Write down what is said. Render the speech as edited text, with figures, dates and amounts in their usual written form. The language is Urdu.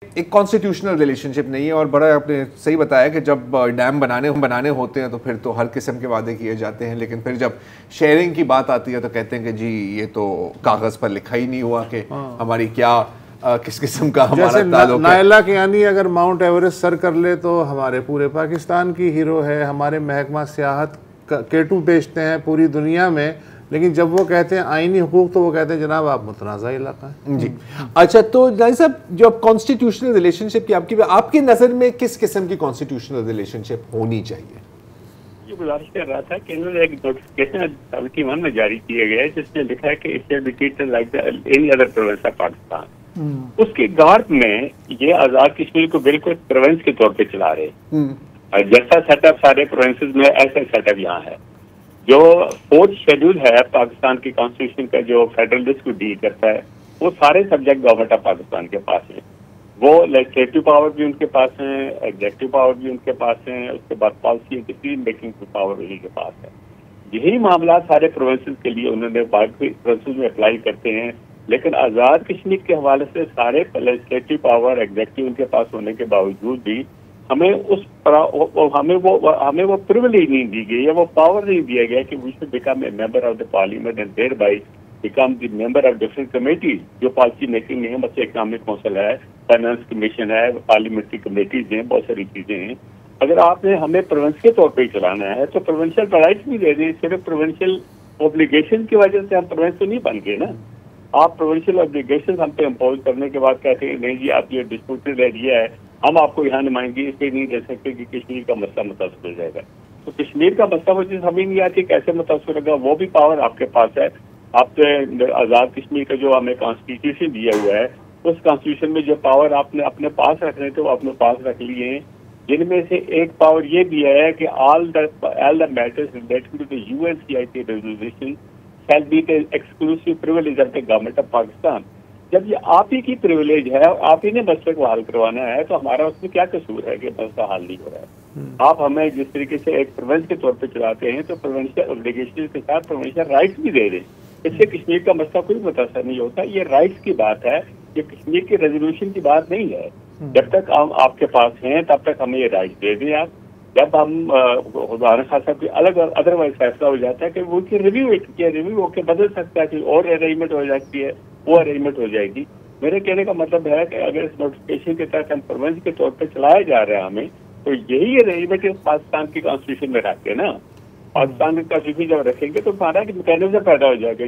ایک کانسٹیٹیوشنل ریلیشنشپ نہیں ہے، اور بڑا آپ نے صحیح بتایا کہ جب ڈیم بنانے ہوتے ہیں تو پھر تو ہر قسم کے وعدے کیے جاتے ہیں، لیکن پھر جب شیئرنگ کی بات آتی ہے تو کہتے ہیں کہ جی یہ تو کاغذ پر لکھا ہی نہیں ہوا کہ ہماری کیا کس قسم کا ہمارا تعلق ہے۔ نائلہ کیانی اگر ماؤنٹ ایوریسٹ سر کر لے تو ہمارے پورے پاکستان کی ہیرو ہے، ہمارے محکمہ سیاحت کیٹو بیچتے ہیں پوری دنیا میں، لیکن جب وہ کہتے ہیں آئینی حقوق تو وہ کہتے ہیں جناب آپ متنازع علاقہ ہیں۔ جی اچھا، تو جانی صاحب جو کانسٹیٹیوشنل ریلیشنشپ کی آپ کی نظر میں کس قسم کی کانسٹیٹیوشنل ریلیشنشپ ہونی چاہیے؟ یہ گزارش کر رہا تھا کہ انہوں نے ایک نوٹیفکیشن 71 میں جاری کیا گیا ہے جس میں لکھا ہے کہ it shall be treated like any other province of Pakistan. اس کی گارد میں یہ آزاد کشمیر کو بالکل پروونس کے طور پہ چلا رہے، جیسا سیٹ اپ سارے پروونسز میں ایسا سیٹ اپ یہاں ہے۔ جو 4th شیڈول ہے پاکستان کی کانسٹیٹیوشن کا جو فیڈرلسٹ کو ڈیل کرتا ہے، وہ سارے سبجیکٹ گورنمنٹ آف پاکستان کے پاس ہیں۔ وہ لیجسلیٹو پاور بھی ان کے پاس ہیں، ایگزیکٹو پاور بھی ان کے پاس ہیں، اس کے بعد پالیسی ڈسیزن میکنگ پاور انہیں کے پاس ہے۔ یہی معاملات سارے پروونسز کے لیے انہوں نے باقی پروونسز میں اپلائی کرتے ہیں، لیکن آزاد کشمیر کے حوالے سے سارے لیجسلیٹو پاور ایگزیکٹو ان کے پاس ہونے کے باوجود بھی ہمیں وہ پریویلیج نہیں دی گئی ہے، وہ پاور نہیں دیا گیا کہ we should become a member of the parliament and thereby become the member of different committees جو پالیسی میکنگ میں ہے، مثلا اکنامک کونسل ہے، فائنانس کمیشن ہے، پارلیمنٹری کمیٹیز ہیں، بہت ساری چیزیں ہیں۔ اگر آپ نے ہمیں پروونس کے طور پہ چلانا ہے تو پروونشل رائٹس بھی دے دیں، صرف پروونشل اوبلیگیشن کی وجہ سے ہم پروونس تو نہیں بن گئے نا۔ آپ پروونشل اوبلیگیشن ہم پہ امپوز کرنے کے بعد کہتے ہیں نہیں جی آپ یہ ڈسپیوٹڈ ایریا ہے، ہم آپ کو یہاں نمائندگی اس لیے نہیں دے سکتے کہ کشمیر کا مسئلہ متاثر ہو جائے گا۔ تو کشمیر کا مسئلہ مجھے سمجھ نہیں آتی کیسے متاثر ہوگا، وہ بھی پاور آپ کے پاس ہے۔ آپ نے آزاد کشمیر کا جو ہمیں کانسٹیٹیوشن دیا ہوا ہے، اس کانسٹیٹیوشن میں جو پاور آپ نے اپنے پاس رکھنے تھے وہ اپنے پاس رکھ لیے ہیں، جن میں سے ایک پاور یہ دیا ہے کہ all the matters related to the UNCIT resolution shall be the exclusive privilege of the government of Pakistan۔ جب یہ آپ ہی کی پریویلیج ہے اور آپ ہی نے مسئلے کو حل کروانا ہے تو ہمارا اس میں کیا قصور ہے کہ مسئلہ حل نہیں ہو رہا ہے؟ آپ ہمیں جس طریقے سے ایک پروونس کے طور پہ چلاتے ہیں تو پروونشل اوبلیگیشن کے ساتھ پروونشل رائٹس بھی دے دیں، اس سے کشمیر کا مسئلہ کوئی متاثر نہیں ہوتا۔ یہ رائٹس کی بات ہے، یہ کشمیر کی ریزولوشن کی بات نہیں ہے۔ جب تک ہم آپ کے پاس ہیں تب تک ہمیں یہ رائٹس دے دیں آپ۔ جب ہم خدا نخواستہ کوئی الگ ادروائز فیصلہ ہو جاتا ہے کہ وہ ریویو ہو کے بدل سکتا ہے، کوئی اور ارینجمنٹ ہو جاتی ہے، وہ ارینجمنٹ ہو جائے گی۔ میرے کہنے کا مطلب ہے کہ اگر اس نوٹیفکیشن کے تحت ہم پروونس کے طور پہ چلایا جا رہا ہے ہمیں، تو یہی ارینجمنٹ پاکستان کی کانسٹیٹیوشن میں رکھ کے نا، پاکستان کی کانسٹیٹیوشن جب رکھیں گے تو ہمارا ایک میکینزم پیدا ہو جائے گا۔